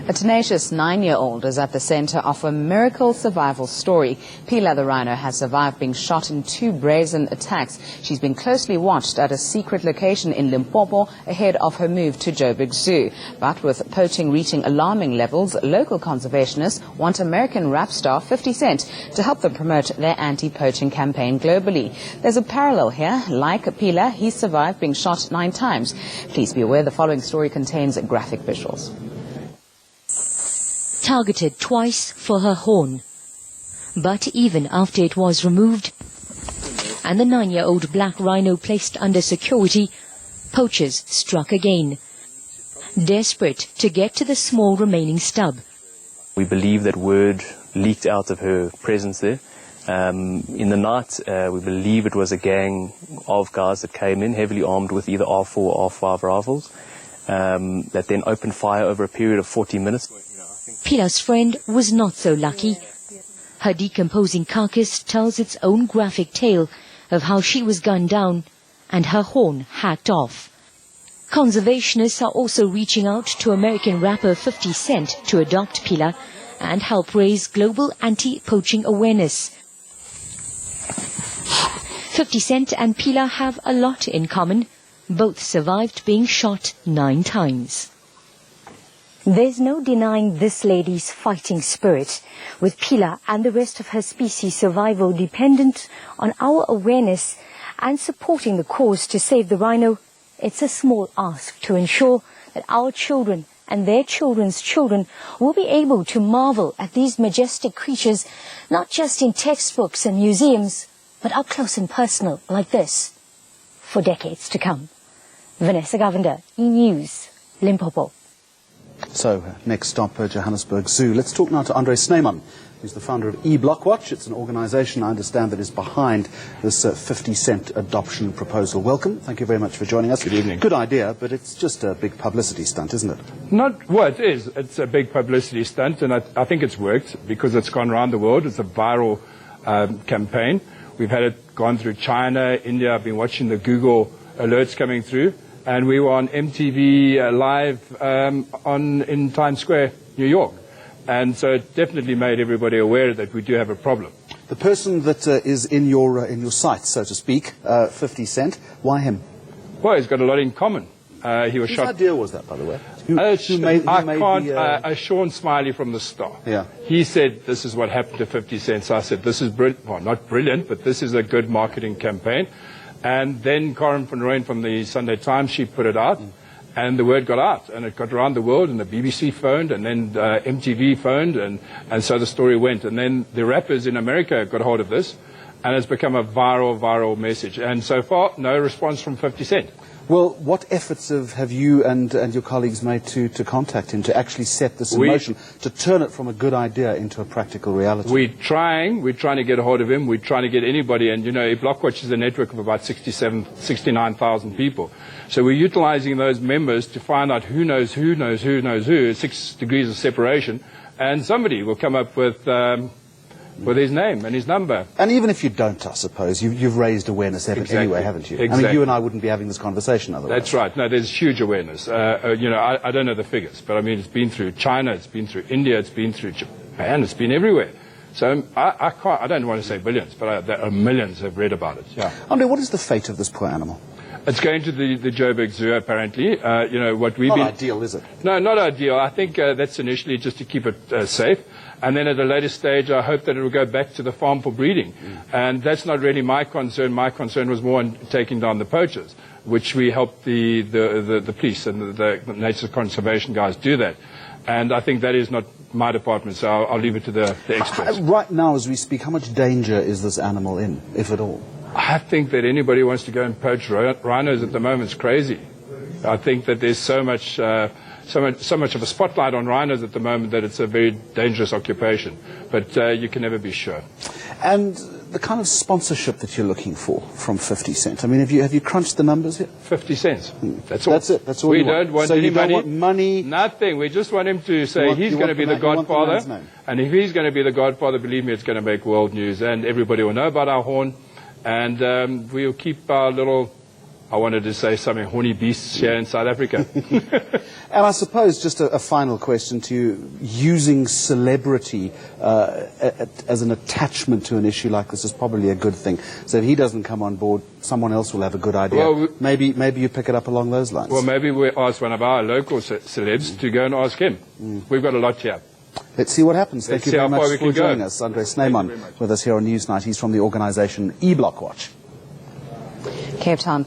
A tenacious 9-year-old is at the center of a miracle survival story. Phila the Rhino has survived being shot in 2 brazen attacks. She's been closely watched at a secret location in Limpopo ahead of her move to Joburg Zoo. But with poaching reaching alarming levels, local conservationists want American rap star 50 Cent to help them promote their anti-poaching campaign globally. There's a parallel here. Like Phila, he survived being shot 9 times. Please be aware the following story contains graphic visuals. Targeted twice for her horn. But even after it was removed and the 9-year-old black rhino placed under security, poachers struck again, desperate to get to the small remaining stub. We believe that word leaked out of her presence there. In the night, we believe it was a gang of guys that came in heavily armed with either R4 or R5 rifles that then opened fire over a period of 40 minutes. Phila's friend was not so lucky. Her decomposing carcass tells its own graphic tale of how she was gunned down and her horn hacked off. Conservationists are also reaching out to American rapper 50 Cent to adopt Phila and help raise global anti-poaching awareness. 50 Cent and Phila have a lot in common. Both survived being shot 9 times. There's no denying this lady's fighting spirit, with Phila and the rest of her species' survival dependent on our awareness and supporting the cause to save the rhino. It's a small ask to ensure that our children and their children's children will be able to marvel at these majestic creatures, not just in textbooks and museums, but up close and personal like this, for decades to come. Vanessa Govender, eNews, Limpopo. So, next stop, Johannesburg Zoo. Let's talk now to Andre Snyman, who's the founder of eblockwatch. It's an organisation, I understand, that is behind this 50 Cent adoption proposal. Welcome. Thank you very much for joining us. Good evening. Good idea, but it's just a big publicity stunt, isn't it? Well, it is. It's a big publicity stunt, and I think it's worked because it's gone around the world. It's a viral campaign. We've had it gone through China, India. I've been watching the Google alerts coming through. And we were on MTV live in Times Square, New York. And so it definitely made everybody aware that we do have a problem. The person that is in your sights, so to speak, 50 Cent, why him? Well, he's got a lot in common. He was Whose shot. idea was that, by the way? Sean Smiley from the Star. Yeah. He said, this is what happened to 50 Cent. So I said, this is brilliant. Well, not brilliant, but this is a good marketing campaign. And then Corinne van Rooyen from the Sunday Times, she put it out, and the word got out, and it got around the world, and the BBC phoned, and then MTV phoned, and so the story went. And then the rappers in America got hold of this, and it's become a viral message. And so far, no response from 50 Cent. Well, what efforts have you and your colleagues made to contact him, to actually set this in motion, to turn it from a good idea into a practical reality? We're trying to get a hold of him. We're trying to get anybody. And, you know, eblockwatch is a network of about 69,000 people. So we're utilizing those members to find out who knows who, 6 degrees of separation. And somebody will come up with his name and his number. And even if you don't, I suppose, you've raised awareness anyway, haven't you? Exactly. I mean, you and I wouldn't be having this conversation otherwise. That's right. No, there's huge awareness. You know, I don't know the figures, but I mean, it's been through China, it's been through India, it's been through Japan, it's been everywhere. So I don't want to say billions, but there are millions have read about it. Yeah. Andre, what is the fate of this poor animal? It's going to the Joburg Zoo, apparently. You know, what we've Not ideal, is it? No, not ideal. I think that's initially just to keep it safe. And then at a later stage, I hope that it will go back to the farm for breeding. And that's not really my concern. My concern was more on taking down the poachers, which we helped the police and the nature conservation guys do that. And I think that is not my department, so I'll leave it to the experts. Right now, as we speak, how much danger is this animal in, if at all? I think that anybody who wants to go and poach rhinos at the moment is crazy. I think that there's so much of a spotlight on rhinos at the moment that it's a very dangerous occupation. But you can never be sure. And the kind of sponsorship that you're looking for from 50 Cent, I mean, have you crunched the numbers here? 50 cents. That's all. That's it. That's all we you don't want so any you don't money. Want money. Nothing. We just want him to say he's going to be the godfather. And if he's going to be the godfather, believe me, it's going to make world news. And everybody will know about our horn. And we'll keep our little I wanted to say something, horny beasts here in South Africa. And I suppose just a final question to you, using celebrity as an attachment to an issue like this is probably a good thing. So if he doesn't come on board, someone else will have a good idea. Well, maybe you pick it up along those lines. Well, maybe we ask one of our local celebs to go and ask him. We've got a lot here. Let's see what happens. Thank you very much for joining go. us. Andre Snyman with us here on Newsnight. He's from the organisation eBlockwatch. Cape Town